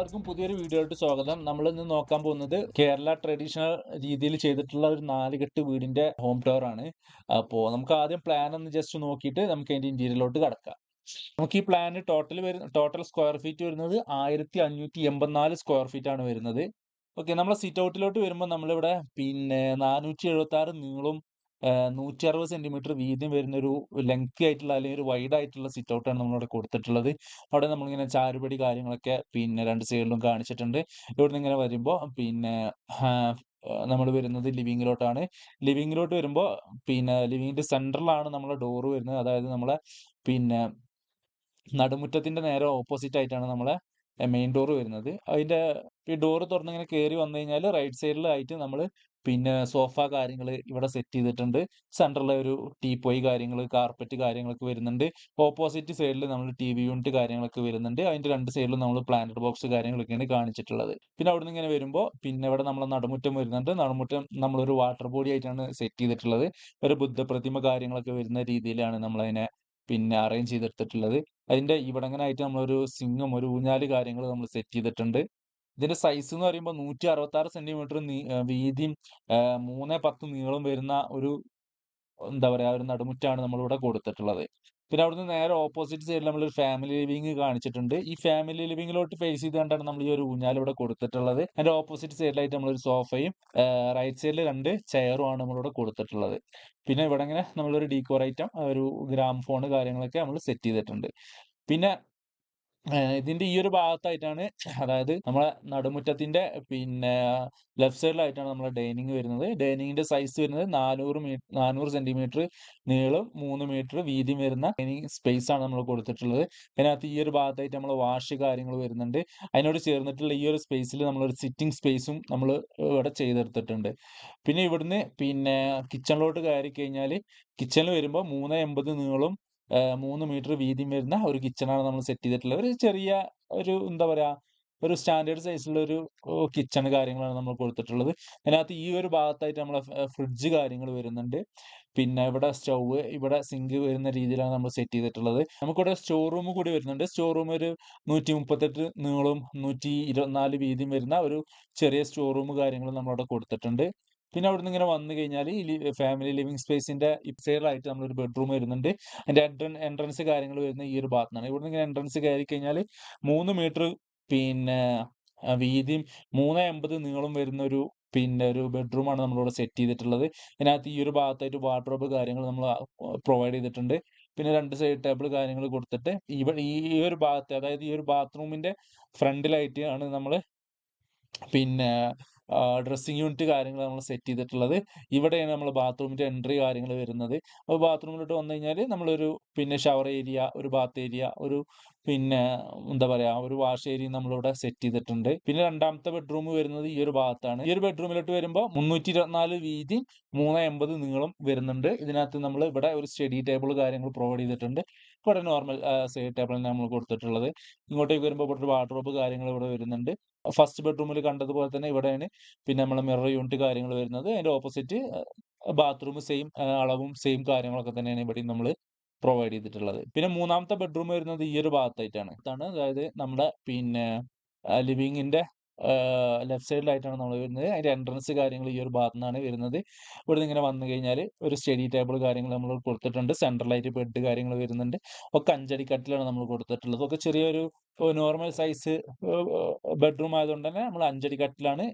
എല്ലാവർക്കും പുതിയൊരു വീഡിയോയിലോട്ട് സ്വാഗതം. നമ്മൾ ഇന്ന് നോക്കാൻ പോകുന്നത് കേരള ട്രഡീഷണൽ രീതിയിൽ ചെയ്തിട്ടുള്ള ഒരു 4 കെട്ട് വീടിന്റെ ഹോം ടൂർ ആണ്. അപ്പോൾ നമുക്ക് ആദ്യം പ്ലാൻ ഒന്ന് ജസ്റ്റ് നോക്കിയിട്ട് നമുക്ക് അതിന്റെ ഇന്റീരിയറിലോട്ട് കടക്കാം. നമുക്ക് ഈ പ്ലാൻ ടോട്ടൽ സ്ക്വയർ ഫീറ്റ് വരുന്നത് 1584 സ്ക്വയർ ഫീറ്റ് ആണ് വരുന്നത്. ഓക്കെ, നമ്മളെ സിറ്റ് ഔട്ടിലോട്ട് വരുമ്പോൾ നമ്മളിവിടെ 476 നീളവും 160 സെന്റിമീറ്റർ വീതിയും വരുന്ന ഒരു ലെങ്തി ആയിട്ടുള്ള അല്ലെങ്കിൽ ഒരു വൈഡ് ആയിട്ടുള്ള സിറ്റ് ഔട്ടാണ് നമ്മളിവിടെ കൊടുത്തിട്ടുള്ളത്. അവിടെ നമ്മളിങ്ങനെ ചാരുപടി കാര്യങ്ങളൊക്കെ രണ്ട് സൈഡിലും കാണിച്ചിട്ടുണ്ട്. ഇവിടുന്ന് ഇങ്ങനെ വരുമ്പോൾ നമ്മൾ വരുന്നത് ലിവിങ്ങിലോട്ടാണ്. ലിവിങ്ങിലോട്ട് വരുമ്പോൾ ലിവിങ്ങിന്റെ സെന്ററിലാണ് നമ്മളെ ഡോറ് വരുന്നത്. അതായത് നമ്മളെ പിന്നെ നടുമുറ്റത്തിന്റെ നേരെ ഓപ്പോസിറ്റ് ആയിട്ടാണ് നമ്മളെ മെയിൻ ഡോർ വരുന്നത്. അതിന്റെ ഈ ഡോറ് തുറന്നിങ്ങനെ കയറി വന്നു കഴിഞ്ഞാൽ റൈറ്റ് സൈഡിലായിട്ട് നമ്മൾ സോഫ കാര്യങ്ങൾ ഇവിടെ സെറ്റ് ചെയ്തിട്ടുണ്ട്. സെന്ററിലെ ഒരു ടീപ്പോയ് കാര്യങ്ങൾ, കാർപ്പറ്റ് കാര്യങ്ങളൊക്കെ വരുന്നുണ്ട്. ഓപ്പോസിറ്റ് സൈഡിൽ നമ്മൾ ടി.വി യൂണിറ്റ് കാര്യങ്ങളൊക്കെ വരുന്നുണ്ട്. അതിന്റെ രണ്ട് സൈഡിലും നമ്മൾ പ്ലാനറ്റ് ബോക്സ് കാര്യങ്ങളൊക്കെയാണ് കാണിച്ചിട്ടുള്ളത്. പിന്നെ അവിടുന്ന് ഇങ്ങനെ വരുമ്പോൾ ഇവിടെ നമ്മളെ നടുമുറ്റം വരുന്നുണ്ട്. നടുമുറ്റം നമ്മളൊരു വാട്ടർ ബോഡി ആയിട്ടാണ് സെറ്റ് ചെയ്തിട്ടുള്ളത്. ഒരു ബുദ്ധപ്രതിമ കാര്യങ്ങളൊക്കെ വരുന്ന രീതിയിലാണ് നമ്മളതിനെ അറേഞ്ച് ചെയ്തെടുത്തിട്ടുള്ളത്. അതിന്റെ ഇവിടങ്ങനായിട്ട് നമ്മളൊരു സിങ്കും ഒരു ഊഞ്ഞാല് കാര്യങ്ങൾ നമ്മൾ സെറ്റ് ചെയ്തിട്ടുണ്ട്. ഇതിന്റെ സൈസ് എന്ന് പറയുമ്പോൾ 166 സെന്റിമീറ്റർ വീതിയും 310 നീളം വരുന്ന ഒരു എന്താ പറയാ ഒരു നടുമുറ്റാണ് നമ്മളിവിടെ കൊടുത്തിട്ടുള്ളത്. പിന്നെ അവിടുന്ന് നേരെ ഓപ്പോസിറ്റ് സൈഡിൽ നമ്മളൊരു ഫാമിലി ലിവിംഗ് കാണിച്ചിട്ടുണ്ട്. ഈ ഫാമിലി ലിവിംഗിലോട്ട് ഫേസ് ചെയ്തുകൊണ്ടാണ് നമ്മൾ ഈ ഒരു ഊഞ്ഞാൽ ഇവിടെ കൊടുത്തിട്ടുള്ളത്. അതിന്റെ ഓപ്പോസിറ്റ് സൈഡിലായിട്ട് നമ്മളൊരു സോഫയും റൈറ്റ് സൈഡിൽ 2 ചെയറും ആണ് നമ്മളിവിടെ കൊടുത്തിട്ടുള്ളത്. പിന്നെ ഇവിടെ ഇങ്ങനെ നമ്മളൊരു ഡീകോർ ഐറ്റം ഒരു ഗ്രാംഫോൺ കാര്യങ്ങളൊക്കെ നമ്മൾ സെറ്റ് ചെയ്തിട്ടുണ്ട്. പിന്നെ ഇതിന്റെ ഈ ഒരു ഭാഗത്തായിട്ടാണ്, അതായത് നമ്മളെ നടുമുറ്റത്തിന്റെ പിന്നെ ലെഫ്റ്റ് സൈഡിലായിട്ടാണ് നമ്മളെ ഡൈനിങ് വരുന്നത്. ഡൈനിങ്ങിന്റെ സൈസ് വരുന്നത് 400 സെന്റിമീറ്റർ നീളം 3 മീറ്റർ വീതിയും വരുന്ന ഡൈനിങ് സ്പേസ് ആണ് നമ്മൾ കൊടുത്തിട്ടുള്ളത്. അതിനകത്ത് ഈ ഒരു ഭാഗത്തായിട്ട് നമ്മൾ വാഷ് കാര്യങ്ങൾ വരുന്നുണ്ട്. അതിനോട് ചേർന്നിട്ടുള്ള ഈ ഒരു സ്പേസിൽ നമ്മളൊരു സിറ്റിംഗ് സ്പേസും നമ്മൾ ഇവിടെ ചെയ്തെടുത്തിട്ടുണ്ട്. പിന്നെ ഇവിടുന്ന് കിച്ചണിലോട്ട് കയറി കഴിഞ്ഞാൽ കിച്ചണിൽ വരുമ്പോൾ 380 നീളം 3 മീറ്റർ വീതിയും വരുന്ന ഒരു കിച്ചണാണ് നമ്മൾ സെറ്റ് ചെയ്തിട്ടുള്ളത്. ഒരു ചെറിയ ഒരു എന്താ പറയാ ഒരു സ്റ്റാൻഡേർഡ് സൈസിലുള്ള ഒരു കിച്ചൺ കാര്യങ്ങളാണ് നമ്മൾ കൊടുത്തിട്ടുള്ളത്. അതിനകത്ത് ഈ ഒരു ഭാഗത്തായിട്ട് നമ്മളെ ഫ്രിഡ്ജ് കാര്യങ്ങൾ വരുന്നുണ്ട്. പിന്നെ ഇവിടെ സ്റ്റൗവ്, ഇവിടെ സിങ്ക് വരുന്ന രീതിയിലാണ് നമ്മൾ സെറ്റ് ചെയ്തിട്ടുള്ളത്. നമുക്കിവിടെ സ്റ്റോർ റൂം കൂടി വരുന്നുണ്ട്. സ്റ്റോർ റൂം ഒരു 138 നീളവും 124 വീതിയും വരുന്ന ഒരു ചെറിയ സ്റ്റോർ റൂം കാര്യങ്ങളും നമ്മളവിടെ കൊടുത്തിട്ടുണ്ട്. പിന്നെ അവിടുന്ന് ഇങ്ങനെ വന്നു കഴിഞ്ഞാൽ ഈ ഫാമിലി ലിവിംഗ് സ്പേസിന്റെ ഇപ്സൈഡിലായിട്ട് നമ്മളൊരു ബെഡ്റൂം വരുന്നുണ്ട്. അതിന്റെ എൻട്രൻസ് കാര്യങ്ങൾ വരുന്ന ഈ ഒരു ഭാഗത്താണ്. ഇവിടുന്ന് ഇങ്ങനെ എൻട്രൻസ് കയറി കഴിഞ്ഞാൽ 3 മീറ്റർ പിന്നെ വീതിയും 380 നീളം വരുന്ന ഒരു ബെഡ്റൂമാണ് നമ്മളിവിടെ സെറ്റ് ചെയ്തിട്ടുള്ളത്. ഇതിനകത്ത് ഈ ഒരു ഭാഗത്തായിട്ട് വാർഡ്രോബ് കാര്യങ്ങൾ നമ്മൾ പ്രൊവൈഡ് ചെയ്തിട്ടുണ്ട്. പിന്നെ 2 സൈഡ് ടേബിൾ കാര്യങ്ങൾ കൊടുത്തിട്ട് ഇവിടെ ഈ ഒരു ഭാഗത്ത്, അതായത് ഈ ഒരു ബാത്റൂമിന്റെ ഫ്രണ്ടിലായിട്ട് ആണ് നമ്മൾ പിന്നെ ഡ്രസ്സിംഗ് യൂണിറ്റ് കാര്യങ്ങൾ നമ്മൾ സെറ്റ് ചെയ്തിട്ടുള്ളത്. ഇവിടെയാണ് നമ്മൾ ബാത്റൂമിന്റെ എൻട്രി കാര്യങ്ങൾ വരുന്നത്. അപ്പോൾ ബാത്റൂമിലോട്ട് വന്നു കഴിഞ്ഞാൽ നമ്മളൊരു ഷവർ ഏരിയ, ഒരു ബാത്ത് ഏരിയ, ഒരു പിന്നെ എന്താ പറയാ ഒരു വാഷ് ഏരിയ നമ്മളിവിടെ സെറ്റ് ചെയ്തിട്ടുണ്ട്. പിന്നെ രണ്ടാമത്തെ ബെഡ്റൂം വരുന്നത് ഈ ഒരു ഭാഗത്താണ്. ഈ ഒരു ബെഡ്റൂമിലോട്ട് വരുമ്പോൾ 324 വീതി 380 നീളം വരുന്നുണ്ട്. ഇതിനകത്ത് നമ്മൾ ഇവിടെ ഒരു സ്റ്റഡി ടേബിൾ കാര്യങ്ങൾ പ്രൊവൈഡ് ചെയ്തിട്ടുണ്ട്. ഇവിടെ നോർമൽ സൈഡ് ടേബിളാണ് നമ്മൾ കൊടുത്തിട്ടുള്ളത്. ഇങ്ങോട്ടേക്ക് വരുമ്പോൾ ഇവിടെ ഒരു വാർഡ്രോബ് കാര്യങ്ങൾ ഇവിടെ വരുന്നുണ്ട്. ഫസ്റ്റ് ബെഡ്റൂമിൽ കണ്ടതുപോലെ തന്നെ ഇവിടെയാണ് നമ്മളെ മിറർ യൂണിറ്റ് കാര്യങ്ങൾ വരുന്നത്. അതിന്റെ ഓപ്പോസിറ്റ് ബാത്റൂം സെയിം അളവും സെയിം കാര്യങ്ങളൊക്കെ തന്നെയാണ് ഇവിടെയും നമ്മൾ പ്രൊവൈഡ് ചെയ്തിട്ടുള്ളത്. പിന്നെ മൂന്നാമത്തെ ബെഡ്റൂം വരുന്നത് ഈ ഒരു ഭാഗത്തായിട്ടാണ്. അതായത് നമ്മുടെ ലിവിങ്ങിന്റെ ലെഫ്റ്റ് സൈഡിലായിട്ടാണ് നമ്മൾ വരുന്നത്. അതിന്റെ എൻട്രൻസ് കാര്യങ്ങൾ ഈ ഒരു ഭാഗത്തു നിന്നാണ് വരുന്നത്. ഇവിടുന്ന് ഇങ്ങനെ വന്നു കഴിഞ്ഞാൽ ഒരു സ്റ്റഡി ടേബിൾ കാര്യങ്ങൾ നമ്മൾ കൊടുത്തിട്ടുണ്ട്. സെൻട്രലായിട്ട് ബെഡ് കാര്യങ്ങൾ വരുന്നുണ്ട്. ഒക്കെ 5 അടി കട്ടിലാണ് നമ്മൾ കൊടുത്തിട്ടുള്ളത്. ഒക്കെ ചെറിയൊരു നോർമൽ സൈസ് ബെഡ്റൂം ആയതുകൊണ്ട് തന്നെ നമ്മൾ 5 അടി കട്ടിലാണ്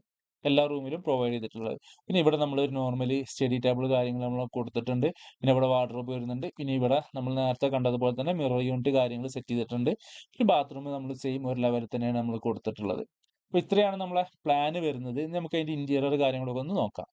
എല്ലാ റൂമിലും പ്രൊവൈഡ് ചെയ്തിട്ടുള്ളത്. പിന്നെ ഇവിടെ നമ്മൾ ഒരു നോർമലി സ്റ്റഡി ടേബിൾ കാര്യങ്ങൾ നമ്മൾ കൊടുത്തിട്ടുണ്ട്. പിന്നെ ഇവിടെ വാർഡ്രോബ് വരുന്നുണ്ട്. പിന്നെ ഇവിടെ നമ്മൾ നേരത്തെ കണ്ടതുപോലെ തന്നെ മിറർ യൂണിറ്റ് കാര്യങ്ങൾ സെറ്റ് ചെയ്തിട്ടുണ്ട്. പിന്നെ ബാത്റൂം നമ്മൾ സെയിം ഒരു ലെവലിൽ തന്നെയാണ് നമ്മൾ കൊടുത്തിട്ടുള്ളത്. അപ്പോൾ ഇത്രയാണ് നമ്മളെ പ്ലാന് വരുന്നത്. ഇനി നമുക്ക് അതിന്റെ ഇന്റീരിയർ കാര്യങ്ങളൊക്കെ ഒന്ന് നോക്കാം.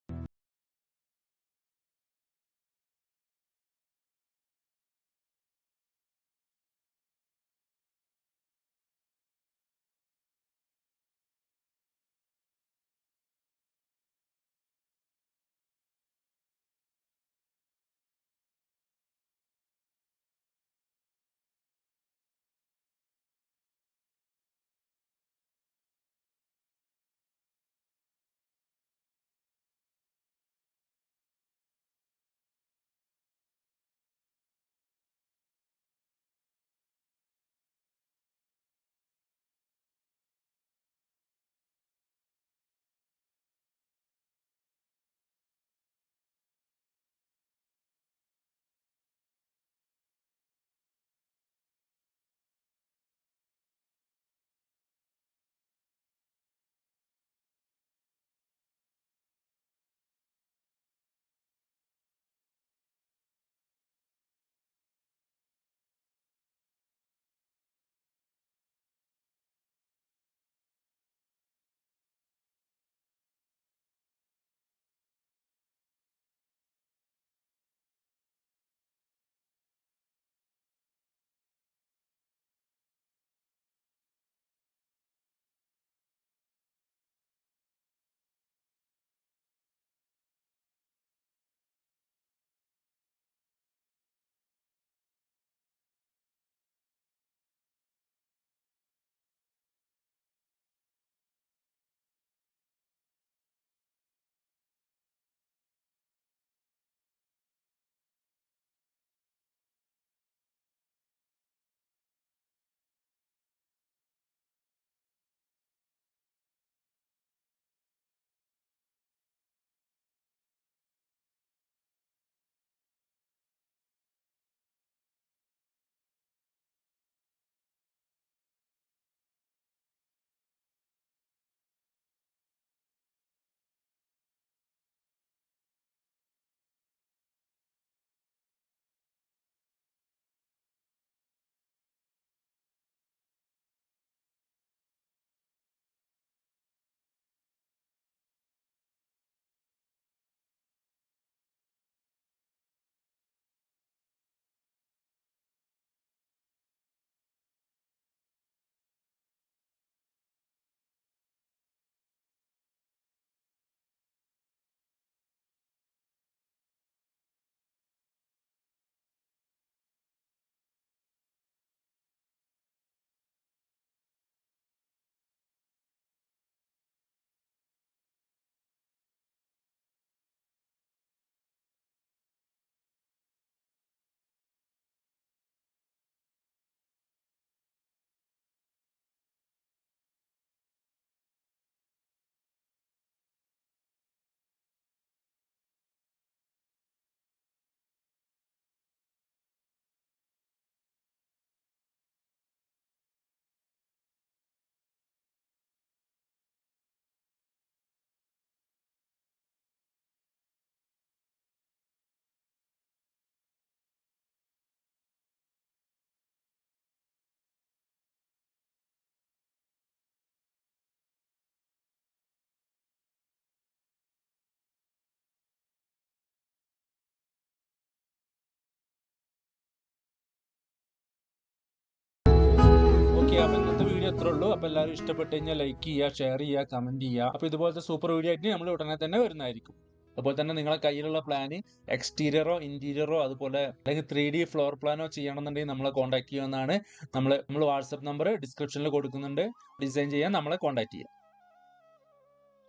അത്രേ ഉള്ളൂ. അപ്പോൾ എല്ലാവരും ഇഷ്ടപ്പെട്ട് കഴിഞ്ഞാൽ ലൈക്ക് ചെയ്യുക, ഷെയർ ചെയ്യുക, കമന്റ് ചെയ്യുക. അപ്പോൾ ഇതുപോലത്തെ സൂപ്പർ വീഡിയോ ആയിട്ട് നമ്മൾ ഉടനെ തന്നെ വരുന്നതായിരിക്കും. അതുപോലെ തന്നെ നിങ്ങളെ കയ്യിലുള്ള പ്ലാന് എക്സ്റ്റീരിയറോ ഇന്റീരിയറോ അതുപോലെ അല്ലെങ്കിൽ 3D ഫ്ലോർ പ്ലാനോ ചെയ്യണമെന്നുണ്ടെങ്കിൽ നമ്മളെ കോൺടാക്ട് ചെയ്യുമെന്നാണ്. നമ്മൾ വാട്സപ്പ് നമ്പർ ഡിസ്ക്രിപ്ഷനിൽ കൊടുക്കുന്നുണ്ട്. ഡിസൈൻ ചെയ്യാൻ നമ്മളെ കോൺടാക്ട് ചെയ്യുക.